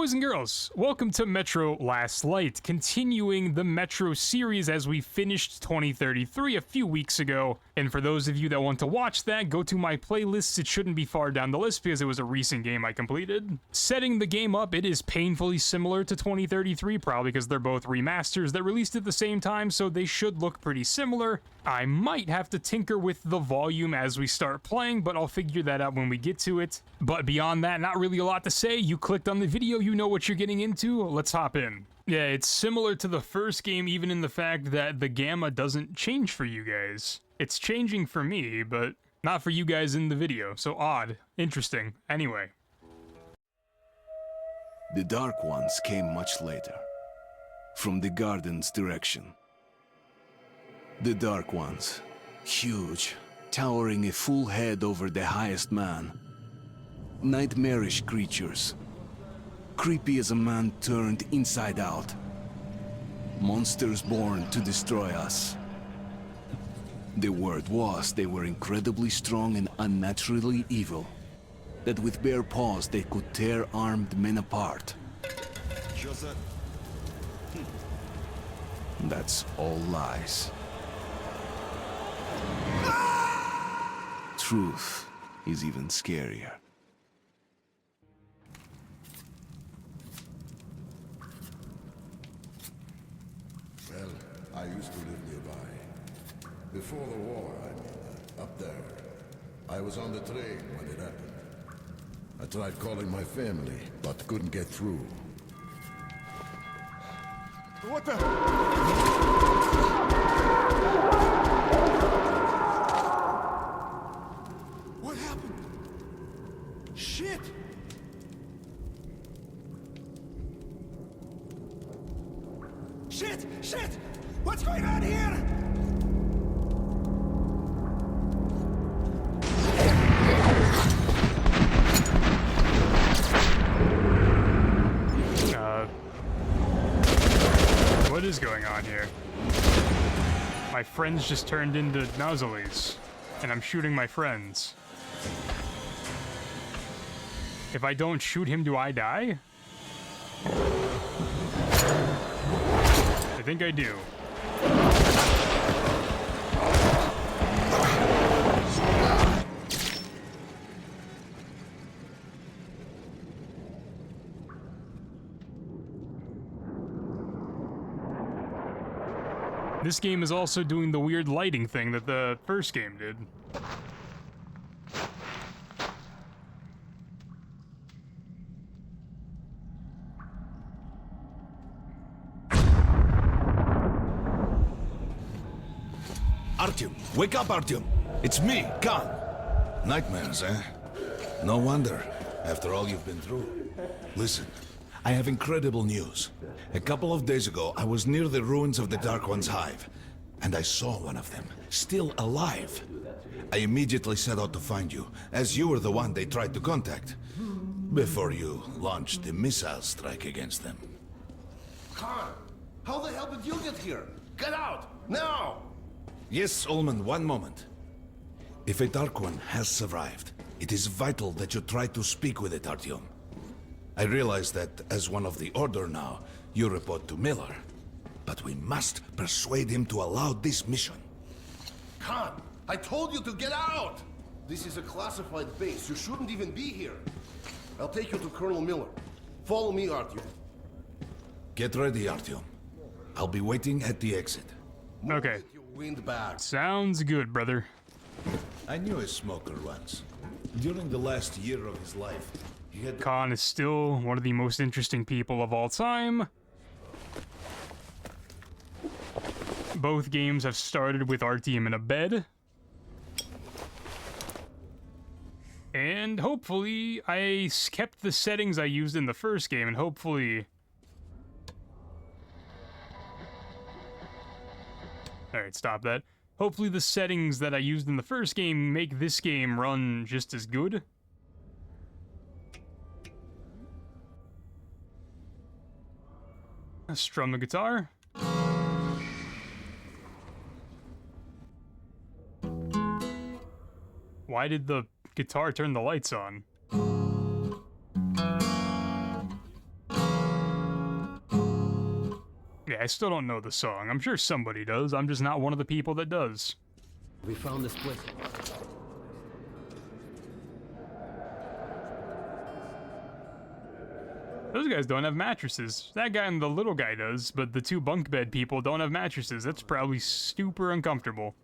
Boys and girls, welcome to Metro Last Light, continuing the Metro series as we finished 2033 a few weeks ago. And for those of you that want to watch that, go to my playlists. It shouldn't be far down the list because it was a recent game I completed. Setting the game up, it is painfully similar to 2033, probably because they're both remasters that released at the same time, so they should look pretty similar. I might have to tinker with the volume as we start playing, but I'll figure that out when we get to it. But beyond that, not really a lot to say. You clicked on the video, you know what you're getting into. Let's hop in. Yeah, it's similar to the first game, even in the fact that the gamma doesn't change for you guys. It's changing for me, but not for you guys in the video. So odd. Interesting. Anyway. The Dark Ones came much later, from the garden's direction. The Dark Ones, huge, towering a full head over the highest man. Nightmarish creatures, creepy as a man turned inside out. Monsters born to destroy us. The word was they were incredibly strong and unnaturally evil, that with bare paws they could tear armed men apart. That's all lies. Truth is even scarier. Well, I used to live nearby. Before the war, I mean, up there. I was on the train when it happened. I tried calling my family, but couldn't get through. What the? What happened? Shit! Shit! Shit! What's going on here? What is going on here? My friends just turned into Nausiles, and I'm shooting my friends. If I don't shoot him, do I die? I think I do. This game is also doing the weird lighting thing that the first game did. Artyom, wake up, Artyom! It's me, Khan! Nightmares, eh? No wonder, after all you've been through. Listen, I have incredible news. A couple of days ago, I was near the ruins of the Dark One's hive, and I saw one of them, still alive. I immediately set out to find you, as you were the one they tried to contact, before you launched the missile strike against them. Khan, how the hell did you get here? Get out, now! Yes, Ullman, one moment. If a Dark One has survived, it is vital that you try to speak with it, Artyom. I realize that, as one of the Order now, you report to Miller. But we must persuade him to allow this mission. Khan, I told you to get out! This is a classified base. You shouldn't even be here. I'll take you to Colonel Miller. Follow me, Artyom. Get ready, Artyom. I'll be waiting at the exit. Okay. Get your wind back. Sounds good, brother. I knew a smoker once. During the last year of his life, he had... Khan is still one of the most interesting people of all time. Both games have started with Artyom in a bed. And hopefully I kept the settings I used in the first game, and hopefully... Alright, stop that. Hopefully the settings that I used in the first game make this game run just as good. Strum the guitar. Why did the guitar turn the lights on? I still don't know the song. I'm sure somebody does. I'm just not one of the people that does. We found this place. Those guys don't have mattresses. That guy and the little guy does, but the two bunk bed people don't have mattresses. That's probably super uncomfortable.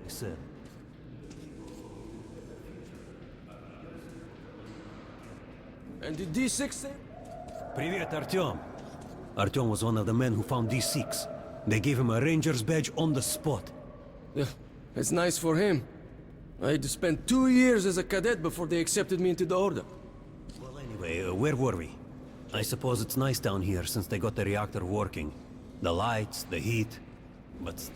Said. And did D6 say? Привет, Artyom. Artyom was one of the men who found D6. They gave him a ranger's badge on the spot. Yeah, it's nice for him. I had to spend 2 years as a cadet before they accepted me into the order. Well, anyway, where were we? I suppose it's nice down here since they got the reactor working. The lights, the heat, but...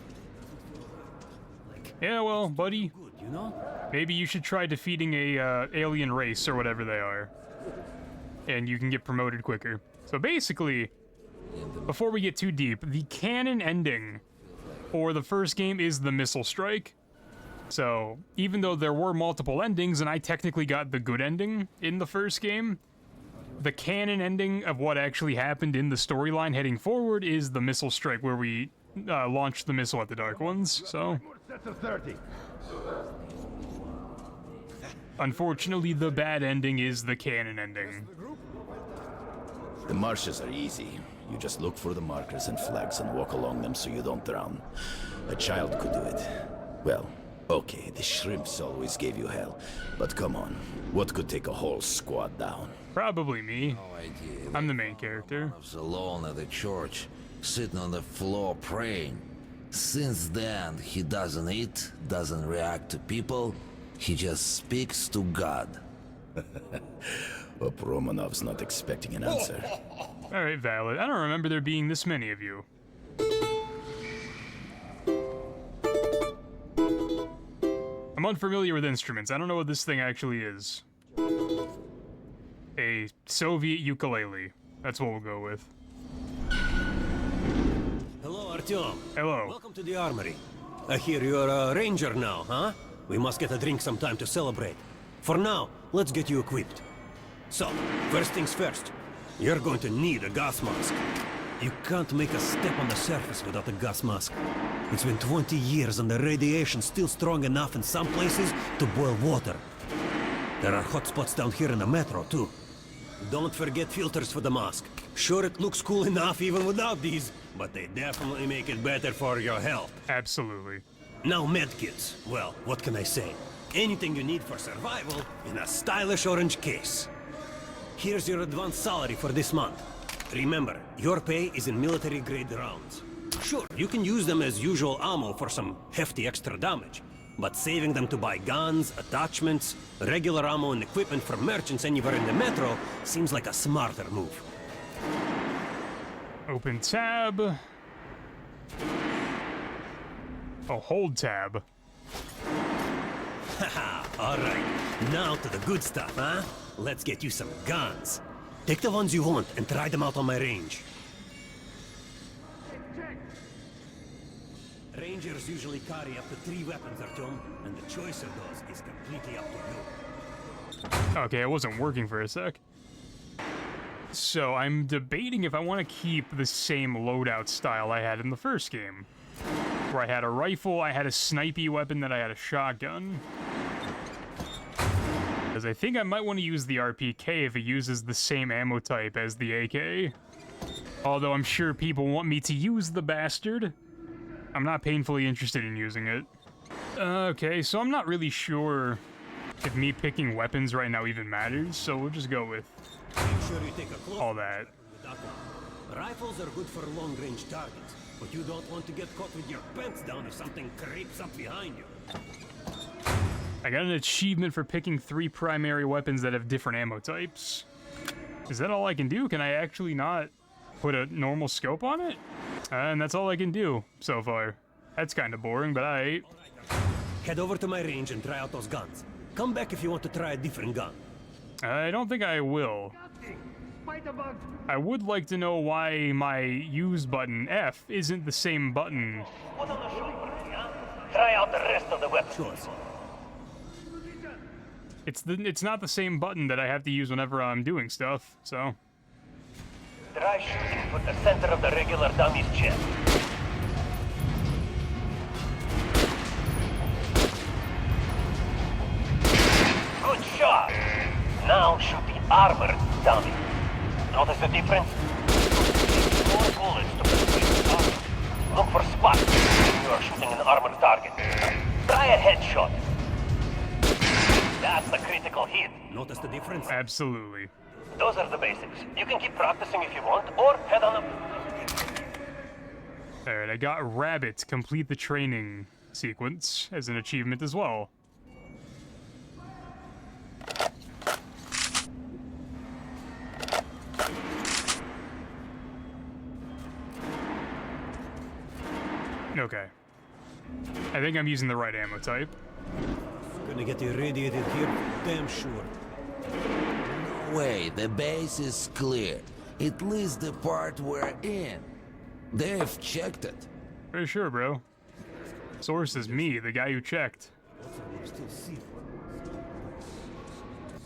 Yeah, well, buddy, good, you know? maybe you should try defeating a alien race or whatever they are. And you can get promoted quicker. So basically, before we get too deep, the canon ending for the first game is the missile strike. So even though there were multiple endings and I technically got the good ending in the first game, the canon ending of what actually happened in the storyline heading forward is the missile strike where we launched the missile at the Dark Ones, so... Unfortunately, the bad ending is the canon ending. The marshes are easy. You just look for the markers and flags and walk along them so you don't drown. A child could do it. Well, okay, the shrimps always gave you hell. But come on, what could take a whole squad down? Probably me. No idea. I'm the main character. I was alone at the church, sitting on the floor praying. Since then, he doesn't eat, doesn't react to people. He just speaks to God. Hope Romanov's not expecting an answer. Alright, valid. I don't remember there being this many of you. I'm unfamiliar with instruments. I don't know what this thing actually is. A Soviet ukulele. That's what we'll go with. Hello, Artyom. Hello. Welcome to the armory. I hear you're a ranger now, huh? We must get a drink sometime to celebrate. For now, let's get you equipped. So, first things first. You're going to need a gas mask. You can't make a step on the surface without a gas mask. It's been 20 years and the radiation's still strong enough in some places to boil water. There are hot spots down here in the metro, too. Don't forget filters for the mask. Sure, it looks cool enough even without these, but they definitely make it better for your health. Absolutely. Now medkits. Well, what can I say? Anything you need for survival in a stylish orange case. Here's your advance salary for this month. Remember, your pay is in military-grade rounds. Sure, you can use them as usual ammo for some hefty extra damage, but saving them to buy guns, attachments, regular ammo and equipment from merchants anywhere in the metro seems like a smarter move. Open tab. Oh, hold tab. Haha, alright. Now to the good stuff, huh? Let's get you some guns. Take the ones you want and try them out on my range. Rangers usually carry up to 3 weapons, Artyom, and the choice of those is completely up to you. Okay, it wasn't working for a sec. So I'm debating if I want to keep the same loadout style I had in the first game. Where I had a rifle, I had a snipey weapon, then I had a shotgun. Because I think I might want to use the RPK if it uses the same ammo type as the AK. Although I'm sure people want me to use the bastard. I'm not painfully interested in using it. Okay, so I'm not really sure if me picking weapons right now even matters, so we'll just go with Make sure you take a close all that. with that one. Rifles are good for long-range targets, but you don't want to get caught with your pants down if something creeps up behind you. I got an achievement for picking 3 primary weapons that have different ammo types. Is that all I can do? Can I actually not put a normal scope on it? And that's all I can do so far. That's kind of boring, but I... Head over to my range and try out those guns. Come back if you want to try a different gun. I don't think I will. I would like to know why my use button, F, isn't the same button. Try out the rest of the weapons. It's not the same button that I have to use whenever I'm doing stuff, so... Try shooting for the center of the regular dummy's chest. Good shot! Now shoot the armored dummy. Notice the difference? More bullets to complete the target. Look for spots when you are shooting an armored target. Try a headshot. That's the critical hit. Notice the difference? Absolutely. Those are the basics. You can keep practicing if you want, or head on up. Alright, I got Rabbit, complete the training sequence as an achievement as well. Okay. I think I'm using the right ammo type. Gonna get irradiated here, damn sure. Wait, the base is clear. At least the part we're in. They've checked it. Pretty sure, bro. Source is me, the guy who checked.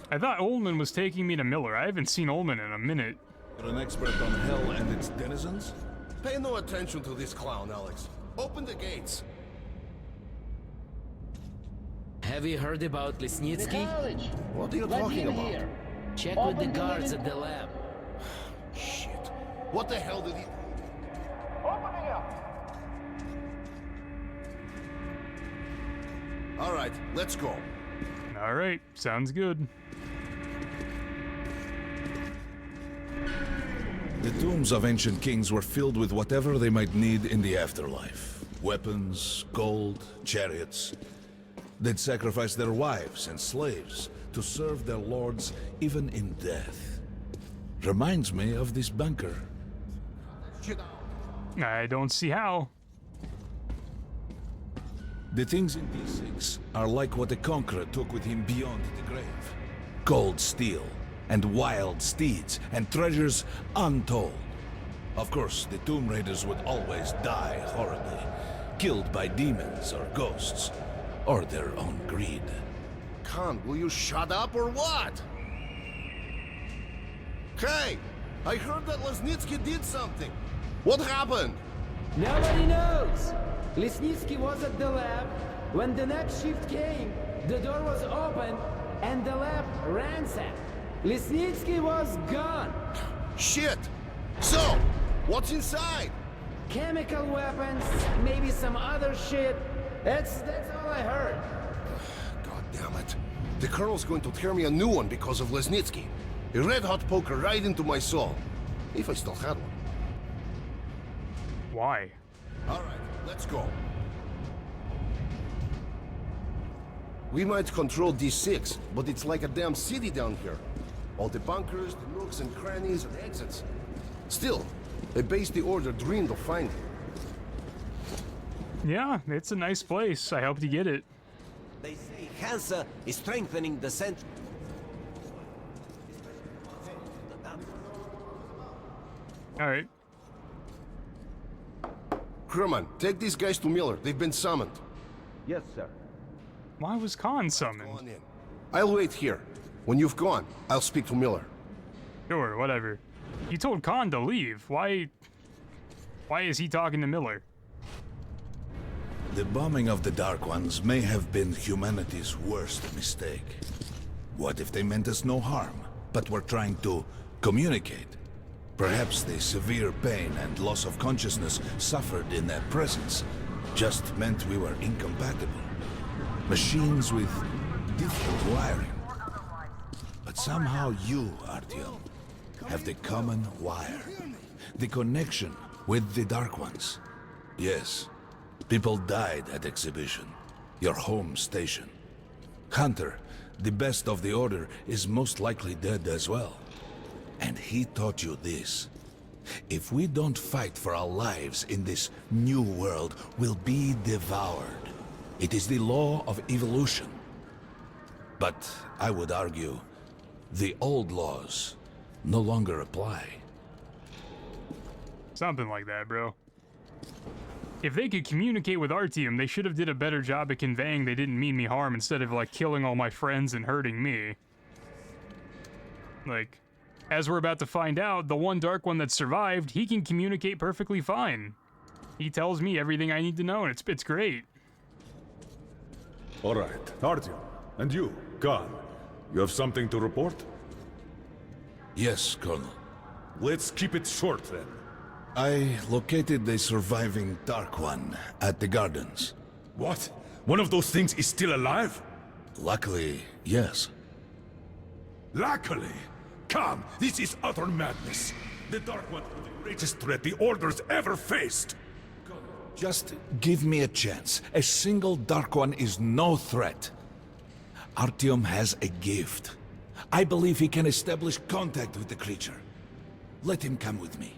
I thought Ullman was taking me to Miller. I haven't seen Ullman in a minute. You're an expert on hell and its denizens? Pay no attention to this clown, Alex. Open the gates. Have you heard about Lesnitsky? What are you talking about? Check with the guards at the lab. Shit. What the hell did he... Opening up! All right, let's go. Alright, sounds good. The tombs of ancient kings were filled with whatever they might need in the afterlife. Weapons, gold, chariots. They'd sacrifice their wives and slaves to serve their lords even in death. Reminds me of this bunker. I don't see how. The things in D6 are like what the conqueror took with him beyond the grave. Gold steel, and wild steeds, and treasures untold. Of course, the Tomb Raiders would always die horribly, killed by demons or ghosts, or their own greed. Khan, will you shut up or what? Hey! I heard that Lesnitsky did something. What happened? Nobody knows. Lesnitsky was at the lab. When the next shift came, the door was open and the lab ransacked. Lesnitsky was gone. Shit! So, what's inside? Chemical weapons, maybe some other shit. That's all I heard. God damn it. The Colonel's going to tear me a new one because of Lesnitsky. A red-hot poker right into my soul. If I still had one. Why? All right, let's go. We might control D6, but it's like a damn city down here. All the bunkers, the nooks and crannies and exits. Still, a base the Order dreamed of finding. Yeah, it's a nice place. I hope to get it. They say Hansa is strengthening the center. Alright. Crewman, take these guys to Miller. They've been summoned. Yes, sir. Why was Khan Go summoned? on in. I'll wait here. When you've gone, I'll speak to Miller. Sure, whatever. You told Khan to leave. Why is he talking to Miller? The bombing of the Dark Ones may have been humanity's worst mistake. What if they meant us no harm, but were trying to communicate? Perhaps the severe pain and loss of consciousness suffered in their presence just meant we were incompatible. Machines with different wiring. But somehow you, Artyom, have the common wire. The connection with the Dark Ones. Yes, people died at Exhibition, your home station. Hunter, the best of the Order, is most likely dead as well. And he taught you this. If we don't fight for our lives in this new world, we'll be devoured. It is the law of evolution. But I would argue, the old laws no longer apply. Something like that, bro. If they could communicate with Artyom, they should have did a better job at conveying they didn't mean me harm instead of, like, killing all my friends and hurting me. Like, As we're about to find out, the one Dark One that survived, he can communicate perfectly fine. He tells me everything I need to know, and it's great. All right, Artyom, and you, Khan, you have something to report? Yes, Colonel. Let's keep it short, then. I located the surviving Dark One at the gardens. What? One of those things is still alive? Luckily, yes. Luckily? Khan, this is utter madness. The Dark One is the greatest threat the Order's ever faced. Just give me a chance. A single Dark One is no threat. Artyom has a gift. I believe he can establish contact with the creature. Let him come with me.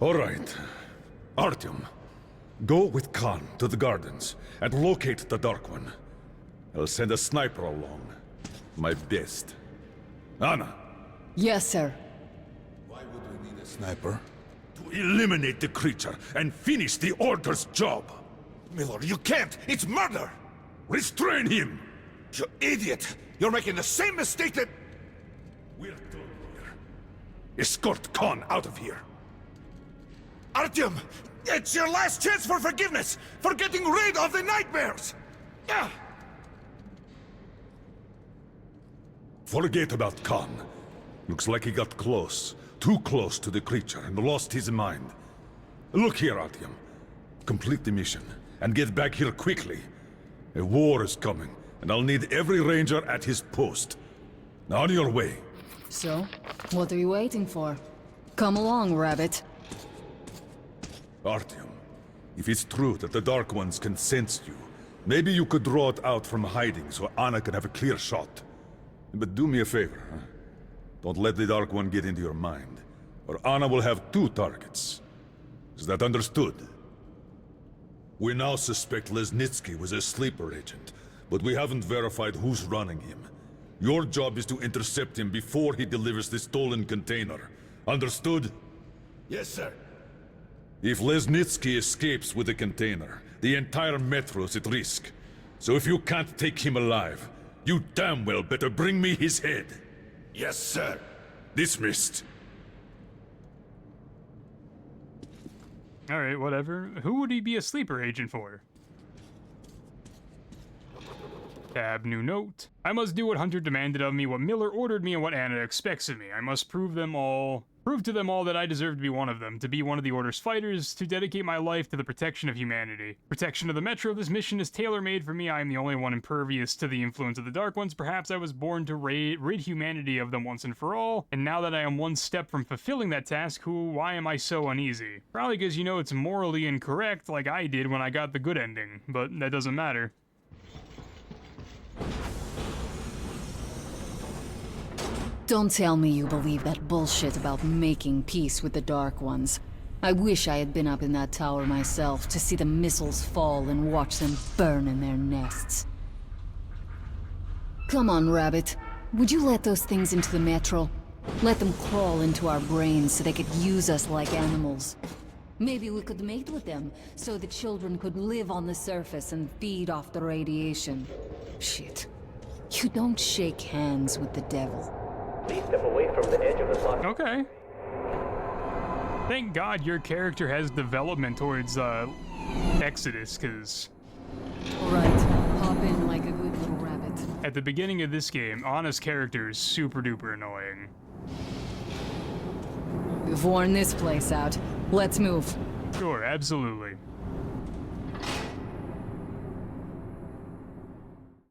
All right. Artyom, go with Khan to the gardens and locate the Dark One. I'll send a sniper along. My best. Anna. Yes, sir. Why would we need a sniper? To eliminate the creature and finish the Order's job. Miller, you can't! It's murder! Restrain him! You idiot! You're making the same mistake that... We're done here. Escort Khan out of here. Artyom! It's your last chance for forgiveness! For getting rid of the nightmares! Forget about Khan. Looks like he got close. Too close to the creature and lost his mind. Look here, Artyom. Complete the mission and get back here quickly. A war is coming, and I'll need every ranger at his post. Now on your way. So, what are you waiting for? Come along, Rabbit. Artyom, if it's true that the Dark Ones can sense you, maybe you could draw it out from hiding so Anna can have a clear shot. But do me a favor, huh? Don't let the Dark One get into your mind, or Anna will have 2 targets. Is that understood? We now suspect Lesnitsky was a sleeper agent, but we haven't verified who's running him. Your job is to intercept him before he delivers the stolen container. Understood? Yes, sir. If Lesnitsky escapes with the container, the entire metro's at risk. So if you can't take him alive, you damn well better bring me his head. Yes, sir. Dismissed. Alright, whatever. Who would he be a sleeper agent for? Tab, new note. I must do what Hunter demanded of me, what Miller ordered me, and what Anna expects of me. I must prove to them all that I deserve to be one of them, to be one of the Order's fighters, to dedicate my life to the protection of humanity. Protection of the Metro, this mission is tailor-made for me. I am the only one impervious to the influence of the Dark Ones. Perhaps I was born to rid humanity of them once and for all, and now that I am one step from fulfilling that task, why am I so uneasy? Probably because you know it's morally incorrect, like I did when I got the good ending, but that doesn't matter. Don't tell me you believe that bullshit about making peace with the Dark Ones. I wish I had been up in that tower myself to see the missiles fall and watch them burn in their nests. Come on, Rabbit. Would you let those things into the Metro? Let them crawl into our brains so they could use us like animals. Maybe we could mate with them, so the children could live on the surface and feed off the radiation. Shit. You don't shake hands with the devil. Please step away from the edge of the socket. Okay. Thank God your character has development towards, Exodus, cause... Alright, hop in like a good little rabbit. At the beginning of this game, Anna's character is super duper annoying. We've worn this place out. Let's move. Sure, absolutely.